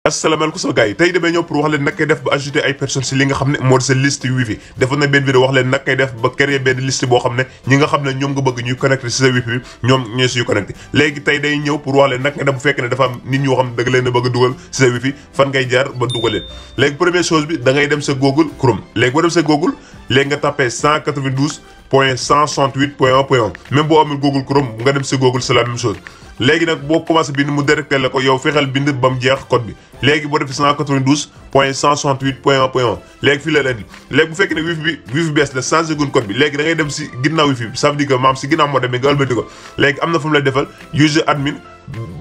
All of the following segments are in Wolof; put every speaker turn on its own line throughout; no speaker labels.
asalaamaaleykum sama gars yi tey damay ñëw pour wax leen nag kay def ba ajouter ay personnes si li nga xam ne moo di sa liste wifi defoon na benn vidéo wax leen nag kay def ba créer benn liste boo xam ne ñi nga xam ne ñoom nga bëgg ñuy connecté si sa wifi bi ñoom ñooy suñu connecté léegi tey day ñëw pour wax leen nag nga def bu fekkee ne dafa am nit ñoo xam ne da nga leen a bëgg a dugal si sa wifi fan ngay jaar ba dugal leen léegi première chose bi da ngay dem sa Google Chrome léegi boo dem sa Google léegi nga tapé 192.168.1.1 même boo amul Google Chrome nga dem sa Google c'est la même chose léegi nag boo commencé bind mu directé la ko yow fexeel bind ba mu jeex code bi léegi boo defee 192.168.1.1 léegi fii la leen léegi bu fekkee ne wifi bees la changé gun code bi léegi da ngay dem si ginnaaw wifi bi ça veut dire que maam si ginnaaw moo demee nga ëlbati ko léegi am na fu mu lay defal user admin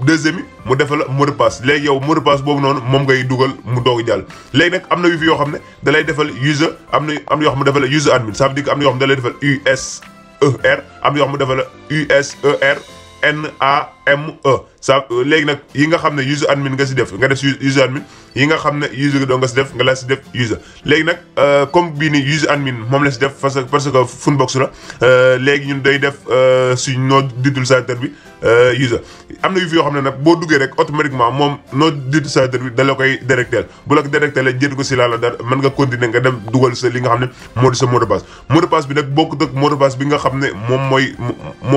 deuxième mu defal mot de passe léegi yow mot de passe boobu noonu moom ngay dugal mu doog jàll léegi nag am na wifi yoo xam ne da lay defal user am na yoo xam ne defal user admin ça veut dire que am na yoo xam ne da lay defal USER am na yoo xam ne defal USER NAME ça léegi nag yi nga xam ne user admin nga si def nga def user admin yi nga xam ne user doo nga si def nga la si def user léegi nag comme bii ni user admin moom la si def parce que Funbox la léegi ñun day def suñ noo d'utilisateur bi user am na yu fi yoo xam ne nag boo duggee rek automatiquement moom noo d'utilisateur bi da la koy directel bu la ko directel la jënd ko si laa la dara mën nga continuer nga dem dugal sa li nga xam ne moo di sa mot de passe bi nag bokkut ak mot de passe bi nga xam ne moom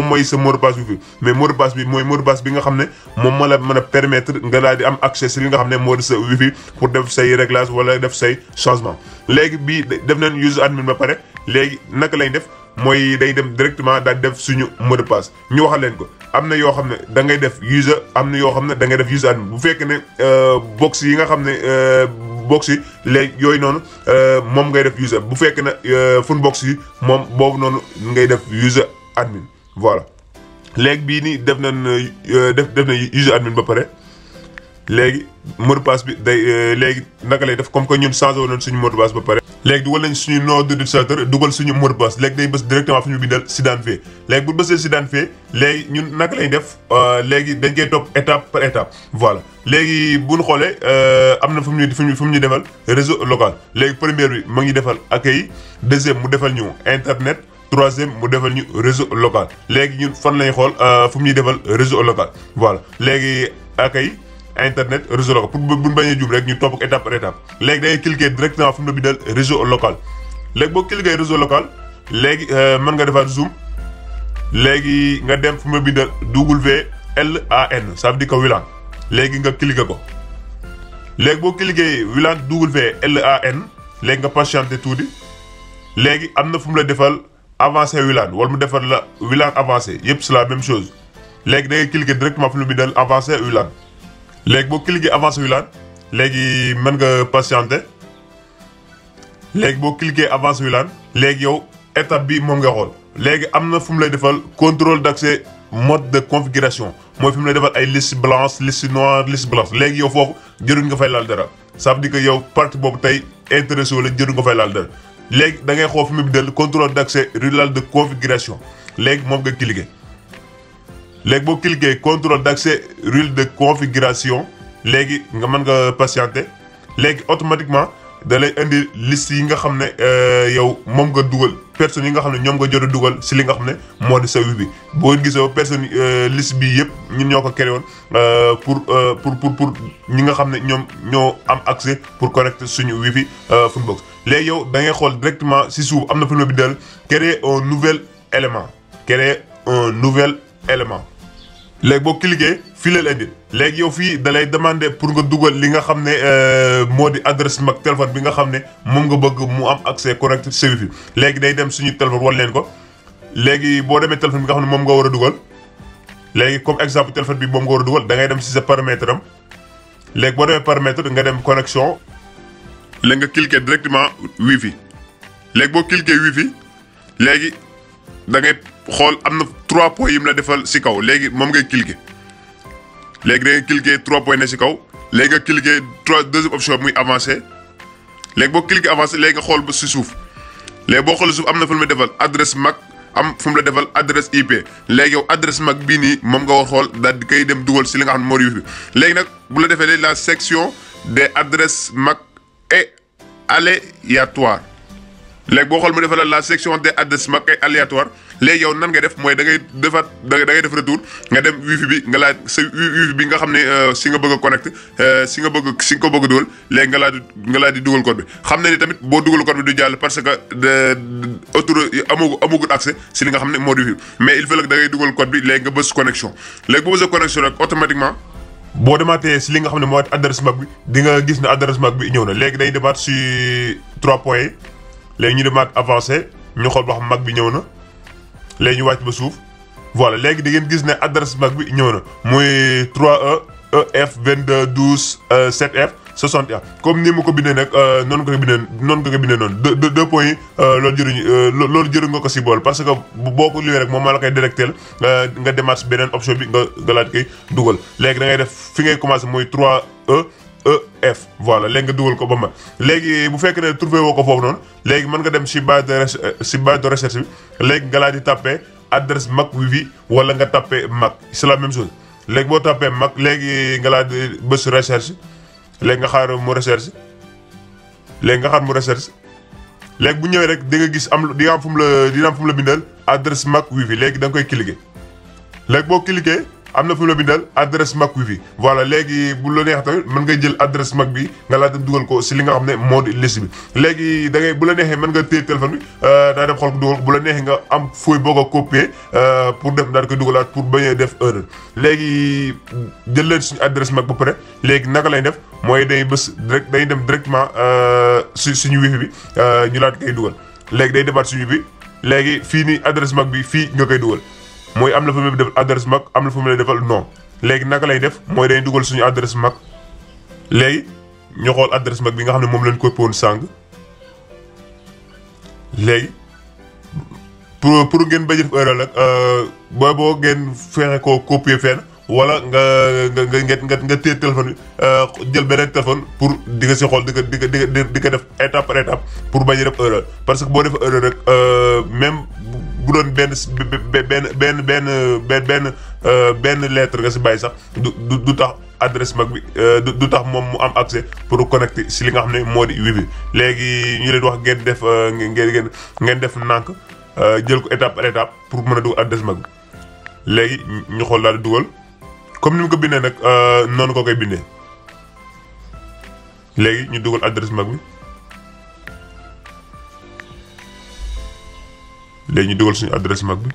mooy sa mot de passe bi fi mais mot de passe bi mooy mot de passe bi nga xam ne moom moo la mën a permettre nga daal di am accès si li nga xam ne moo di sa wifi pour def say réglage wala def say changement léegi bii def nañ user admin ba pare léegi naka lay def mooy day dem directement daal def suñu mot de passe ñu waxal leen ko am na yoo xam ne da ngay def user am na yoo xam ne da ngay def user admin bu fekkee ne box yi nga xam ne box yi léegi yooyu noonu moom ngay def user bu fekkee ne Funbox yi moom boobu noonu ngay def user admin voilà léegi bii nii def nañ user admin ba pare léegi mot de passe bi day léegi naka lay def comme que ñun changé woon suñu mot de passe ba pare léegi dugal nañ suñu nom d'utilisateur dugal suñu mot de passe léegi day bës directement fu ñu bindal Sidan Fee léegi bu bësee Sidan Fee léegi ñun naka lay def léegi dañ koy topp étape par étape voilà léegi bu ñu xoolee am na fu mu ñu defal réseau local léegi première bi ma ngi defal accueil deuxième mu defal ñu internet troisième mu defal ñu réseau local léegi ñun fan lañuy xool fu mu ñuy defal réseau local voilà léegi accueil internet réseau local pour buñ bañee jub rek ñu topp ak étape par étape léegi da ngay cliquer directement fu mu la bindal réseau local léegi boo cliquer réseau local léegi mën nga defaat zoom léegi nga dem fu mu la bindal WLAN ça veut dire que WLAN léegi nga cliquer ko léegi boo cliquer WLAN WLAN léegi nga patienter tuuti léegi am na fu mu la defal avancé WLAN wala mu defal la WLAN avancé yëpp c'est la même chose léegi da ngay cliquer directement fu mu la bindal avancé WLAN léegi boo cliquer avancé WLAN léegi mën nga patienter léegi boo cliquer avancé WLAN léegi yow étape bi moom nga xool léegi am na fu mu lay defal contrôle d'accès mode de configuration mooy fi mu lay defal ay liste blanche liste noire liste blanche léegi yow foofu jëruñ nga fay laal dara ça veut dire que yow partie boobu tey intéressé wu la jëruñ nga fay laal dara léegi da ngay xool fi mu bindal contrôle d'accès rural de configuration léegi moom nga cliquer léegi boo cliquer contrôle d'accès rural de configuration léegi nga mën nga patienter léegi automatiquement da lay indi liste yi nga xam ne yow moom nga dugal personnes yi nga xam ne ñoom nga jot a dugal si li nga xam ne moo di sa wifi boo gisoo personne liste bii yëpp ñun ñoo ko créé woon pour ñi nga xam ne ñoom ñoo am accès pour connecter suñu wifi Funbox léegi yow da ngay xool directement si suuf am na fu mu bi dal créer un nouvel élément léegi boo cliquer fii la indi léegi yow fii da lay demander pour nga dugal li nga xam ne moo di adresse mag téléphone bi nga xam ne moom nga bëgg mu am accès correct sa wifi léegi day dem suñu téléphone wal leen ko léegi boo demee téléphone bi nga xam ne moom nga war a dugal léegi comme exemple téléphone bi moom nga war a dugal da ngay dem si sa paramètre am léegi boo demee paramètre nga dem connexion léegi nga cliquer directement wifi léegi boo cliquer wifi léegi da ngay xool am na 3 points yi mu la defal si kaw léegi moom ngay cliquer léegi da ngay cliquer 3 points ne si kaw léegi nga cliquer deuxième option muy avancé léegi boo cliquer avancé léegi nga xool ba si suuf léegi boo xoolee suuf am na fu mu la defal adresse MAC am fu mu la defal adresse IP léegi yow adresse MAC bii nii moom nga war xool daal di koy dem dugal si li nga xam ne moo di wifi léegi nag bu la defee la section des adresses MAC est aléatoire léegi boo xool mu defal la section des adresses MAC ay aléatoire léegi yow nan nga def mooy da ngay defaat da ngay def retour nga dem wifi bi nga laaj sa wifi bi nga xam ne si nga bëgg a connecté si nga ko bëgg a dugal léegi nga laaj di dugal code bi xam ne ni tamit boo dugal code bi du jàll parce que amagul accès si li nga xam ne moo di wifi mais il faut que da ngay dugal code bi léegi nga bës connexion léegi boo bësee connexion rek automatiquement boo demaatee si li nga xam ne moo adresse MAC bi di nga gis ne adresse MAC bi ñëw na léegi day demaat si 3 points yi léegi ñu demaat avancé ñu xool ba xam MAC bi ñëw na léegi ñu wàcc ba suuf voilà léegi di ngeen gis ne adresse MAC bi ñëw na muy 3EF 22 12 7F 61 comme ni ma ko bindee nag noonu ko bindee noonu deux points yi loolu jëriñ nga ko si bool parce que boo ko liwee rek moom maa la koy directel nga demaat si beneen option bi nga laaj koy dugal léegi da ngay def fi ngay commencé mooy 3EF voilà léegi nga dugal ko ba ma léegi bu fekkee ne trouvé woo ko foofu noonu léegi mën nga dem si base de recherche bi léegi nga laaj di tapé adresse MAC wifi wala nga tapé MAC c'est la même chose léegi boo tapé MAC léegi nga laaj di bës recherche léegi nga xaar mu recherche léegi bu ñëwee rek di nga gis di nga am fu mu la bindal adresse MAC wifi léegi da nga koy cliquer léegi boo cliquer am na fu mu la bindal adresse MAC wifi voilà léegi bu la neexee tamit mën ngay jël adresse MAC bi nga laata dugal ko si li nga xam ne moo di liste bi léegi da ngay bu la neexee mën nga téye téléphone bi daa dem xool ko dugal bu la neexee nga am fooy boo ko copier pour def daal di koy dugalaat pour bañ a def erreur léegi jël leen suñu adresse MAC ba pare léegi naka lay def mooy day dem directement suñu wifi bi ñu laat koy dugal léegi day demaat suñu bi léegi fii nii adresse MAC bi fii nga koy dugal mooy am na fu mu def adresse MAC am na fu mu lay defal non léegi naka lay def mooy day dugal suñu adresse MAC léegi ñu xool adresse MAC bi nga xam ne moom lañ copié woon sàng léegi pour ngeen bañ a def erreur rek boo ngeen fexe koo copier fenn wala nga téye téléphone bi jël beneen téléphone pour di nga si xool di ko def étape par étape pour bañ a def erreur parce que boo def erreur rek même bu doon benn lettre nga si bàyyi sax du tax adresse MAC bi du tax moom mu am accès pour connecter si li nga xam ne moo di wifi léegi ñu leen wax ngeen def nànk jël ko étape par étape pour mën a dugal adresse MAC bi léegi ñu xool daal di dugal comme ni mu ko bindee nag noonu ko koy bindee léegi ñu dugal adresse MAC bi léegi ñu dugal suñu adresse MAC bi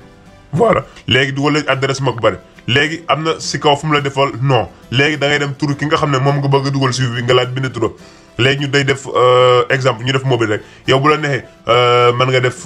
voilà léegi dugal lañ adresse MAC bu bari léegi am na si kaw fu mu la defal non léegi da ngay dem tur ki nga xam ne moom nga bëgg a dugal si bi nga laaj bind turam léegi ñu day def exemple ñu def mobile rek yow bu la neexee mën nga def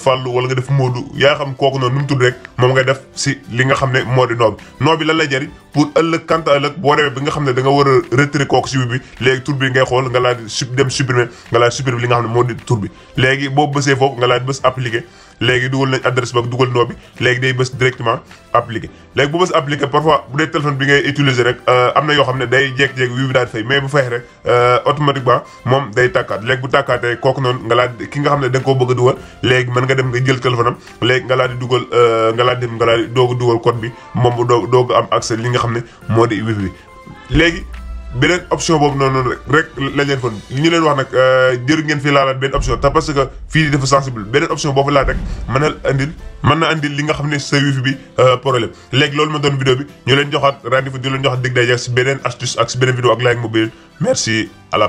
Fallou wala nga def Modou yaa xam kooku noonu nu mu tudd rek moom ngay def si li nga xam ne moo di noo bi lan lay jëriñ pour ëllëg kanta ëllëg boo demee bi nga xam ne da nga war a retirer kooku si bi léegi tur bi ngay xool nga laaj dem supprimer nga laaj supprimer li nga xam ne moo di tur bi léegi boo bësee foofu nga laaj bës appliquer léegi dugal nañ adresse ba dugal noo bi léegi day bës directement appliquer léegi bu bës appliquer parfois bu dee téléphone bi ngay utiliser rek am na yoo xam ne day jékki-jékki wi bi daal di fay mais bu fay rek automatiquement moom day tàkkaat léegi bu tàkkaatee kooku noonu nga laaj ki nga xam ne da nga koo bëgg a dugal léegi mën nga dem nga jël téléphone am léegi nga laaj di dugal nga laaj di doog a dugal code bi moom mu doog am accès li nga xam ne moo di wifi bi léegi beneen option boobu noonu rek lañ leen fon li ñu leen wax nag jëru ngeen fi laalaat benn option te parce que fii dafa sensible beneen option boo fa laaj rek mën na andil li nga xam ne sa wifi bi problème léegi loolu ma doon vidéo bi ñu leen joxaat rendez-vous di leen joxaat dig day si beneen astuce ak si beneen vidéo ak Like Mobile merci à la